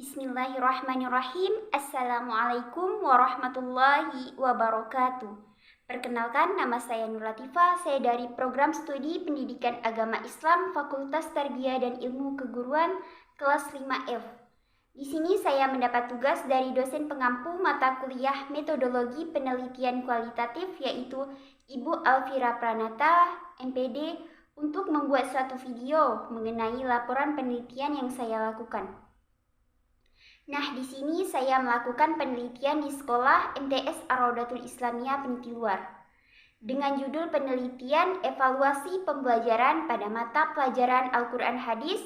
Bismillahirrahmanirrahim. Assalamualaikum warahmatullahi wabarakatuh. Perkenalkan, nama saya Nur Latifah. Saya dari Program Studi Pendidikan Agama Islam Fakultas Tarbiyah dan Ilmu Keguruan kelas 5F. Di sini saya mendapat tugas dari dosen pengampu mata kuliah Metodologi Penelitian Kualitatif, yaitu Ibu Alfira Pranata, MPD, untuk membuat suatu video mengenai laporan penelitian yang saya lakukan. Nah, di sini saya melakukan penelitian di sekolah MTS Ar-Raudatul Islamiyah Peniti Luar dengan judul penelitian evaluasi pembelajaran pada mata pelajaran Al-Quran Hadis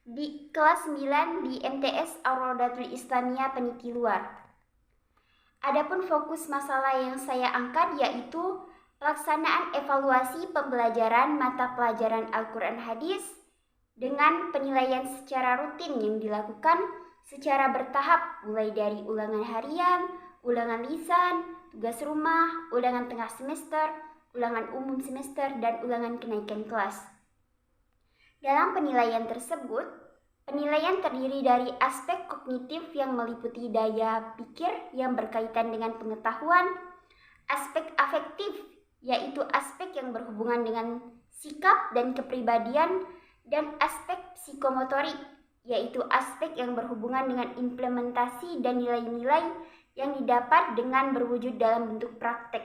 di kelas 9 di MTS Ar-Raudatul Islamiyah Peniti Luar. Adapun fokus masalah yang saya angkat yaitu pelaksanaan evaluasi pembelajaran mata pelajaran Al-Quran Hadis dengan penilaian secara rutin yang dilakukan secara bertahap, mulai dari ulangan harian, ulangan lisan, tugas rumah, ulangan tengah semester, ulangan umum semester, dan ulangan kenaikan kelas. Dalam penilaian tersebut, penilaian terdiri dari aspek kognitif yang meliputi daya pikir yang berkaitan dengan pengetahuan, aspek afektif, yaitu aspek yang berhubungan dengan sikap dan kepribadian, dan aspek psikomotorik, yaitu aspek yang berhubungan dengan implementasi dan nilai-nilai yang didapat dengan berwujud dalam bentuk praktek.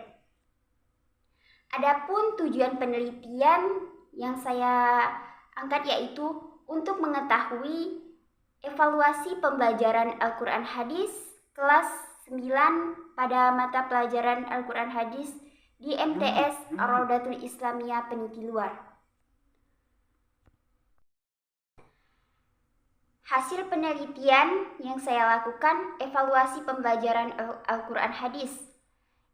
Adapun tujuan penelitian yang saya angkat yaitu untuk mengetahui evaluasi pembelajaran Al-Quran Hadis kelas 9 pada mata pelajaran Al-Quran Hadis di MTS Ar-Raudatul Islamiyah Peniti Luar. Hasil penelitian yang saya lakukan, evaluasi pembelajaran Al-Quran Hadis.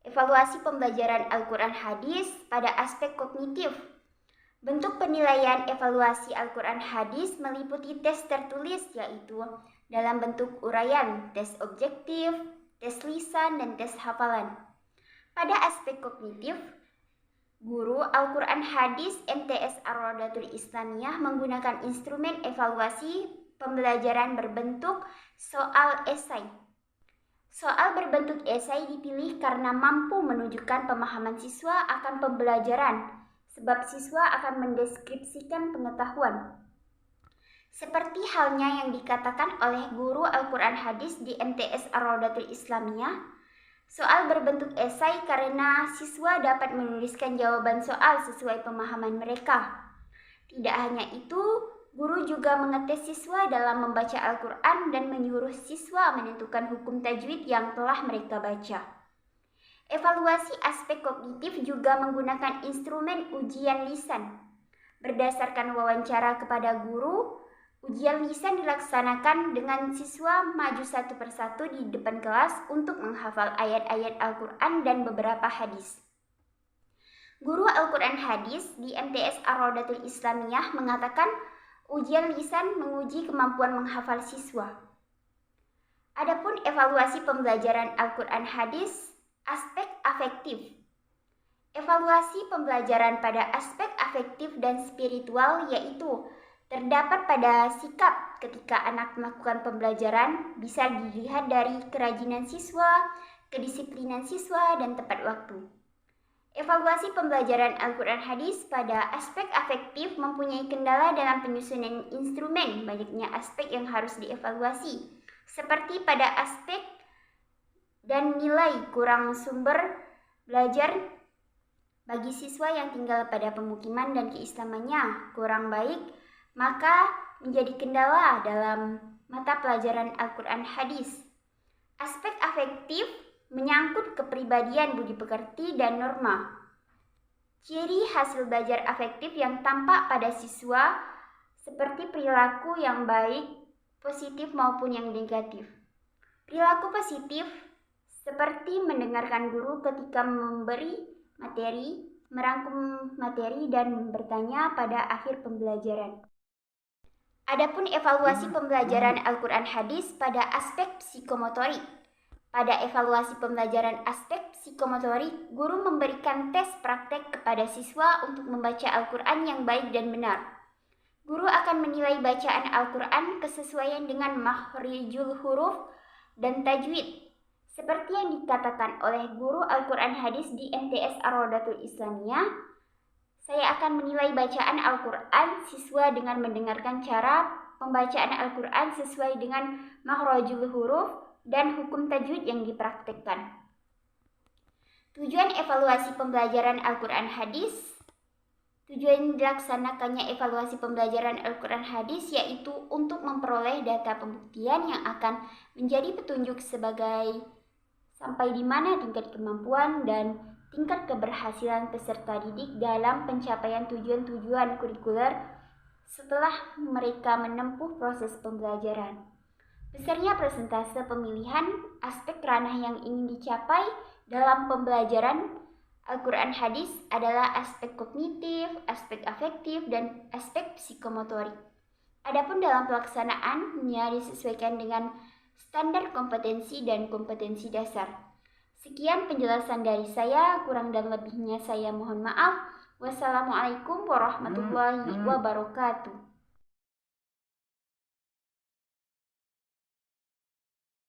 Evaluasi pembelajaran Al-Quran Hadis pada aspek kognitif. Bentuk penilaian evaluasi Al-Quran Hadis meliputi tes tertulis, yaitu dalam bentuk uraian, tes objektif, tes lisan, dan tes hafalan. Pada aspek kognitif, guru Al-Quran Hadis MTS Ar-Raudatul Islamiyah menggunakan instrumen evaluasi pembelajaran berbentuk soal esai. Soal berbentuk esai dipilih karena mampu menunjukkan pemahaman siswa akan pembelajaran, sebab siswa akan mendeskripsikan pengetahuan. Seperti halnya yang dikatakan oleh guru Al-Quran Hadis di MTS Ar-Raudatul Islamiyah, soal berbentuk esai karena siswa dapat menuliskan jawaban soal sesuai pemahaman mereka. Tidak hanya itu, guru juga mengetes siswa dalam membaca Al-Quran dan menyuruh siswa menentukan hukum tajwid yang telah mereka baca. Evaluasi aspek kognitif juga menggunakan instrumen ujian lisan. Berdasarkan wawancara kepada guru, ujian lisan dilaksanakan dengan siswa maju satu persatu di depan kelas untuk menghafal ayat-ayat Al-Quran dan beberapa hadis. Guru Al-Quran Hadis di MTS Ar-Raudatul Islamiyah mengatakan ujian lisan menguji kemampuan menghafal siswa. Adapun evaluasi pembelajaran Al-Quran Hadis, aspek afektif. Evaluasi pembelajaran pada aspek afektif dan spiritual yaitu terdapat pada sikap ketika anak melakukan pembelajaran, bisa dilihat dari kerajinan siswa, kedisiplinan siswa, dan tepat waktu. Evaluasi pembelajaran Al-Quran Hadis pada aspek afektif mempunyai kendala dalam penyusunan instrumen. Banyaknya aspek yang harus dievaluasi, seperti pada aspek dan nilai kurang sumber belajar bagi siswa yang tinggal pada pemukiman dan keislamannya kurang baik, maka menjadi kendala dalam mata pelajaran Al-Quran Hadis. Aspek afektif menyangkut kepribadian, budi pekerti, dan norma. Ciri hasil belajar afektif yang tampak pada siswa seperti perilaku yang baik, positif maupun yang negatif. Perilaku positif seperti mendengarkan guru ketika memberi materi, merangkum materi, dan bertanya pada akhir pembelajaran. Adapun evaluasi pembelajaran Al-Quran Hadis pada aspek psikomotorik. Pada evaluasi pembelajaran aspek psikomotorik, guru memberikan tes praktek kepada siswa untuk membaca Al-Quran yang baik dan benar. Guru akan menilai bacaan Al-Quran kesesuaian dengan makhrijul huruf dan tajwid. Seperti yang dikatakan oleh guru Al-Quran Hadis di MTS Ar-Rodatul Islamiyah, saya akan menilai bacaan Al-Quran siswa dengan mendengarkan cara pembacaan Al-Quran sesuai dengan makhrajul huruf dan hukum tajwid yang dipraktikkan. Tujuan evaluasi pembelajaran Al-Quran Hadis. Tujuan dilaksanakannya evaluasi pembelajaran Al-Quran Hadis yaitu untuk memperoleh data pembuktian yang akan menjadi petunjuk sebagai sampai di mana tingkat kemampuan dan tingkat keberhasilan peserta didik dalam pencapaian tujuan-tujuan kurikuler setelah mereka menempuh proses pembelajaran. Besarnya persentase pemilihan aspek ranah yang ingin dicapai dalam pembelajaran Al-Quran Hadis adalah aspek kognitif, aspek afektif, dan aspek psikomotorik. Adapun dalam pelaksanaannya disesuaikan dengan standar kompetensi dan kompetensi dasar. Sekian penjelasan dari saya, kurang dan lebihnya saya mohon maaf. Wassalamualaikum warahmatullahi wabarakatuh.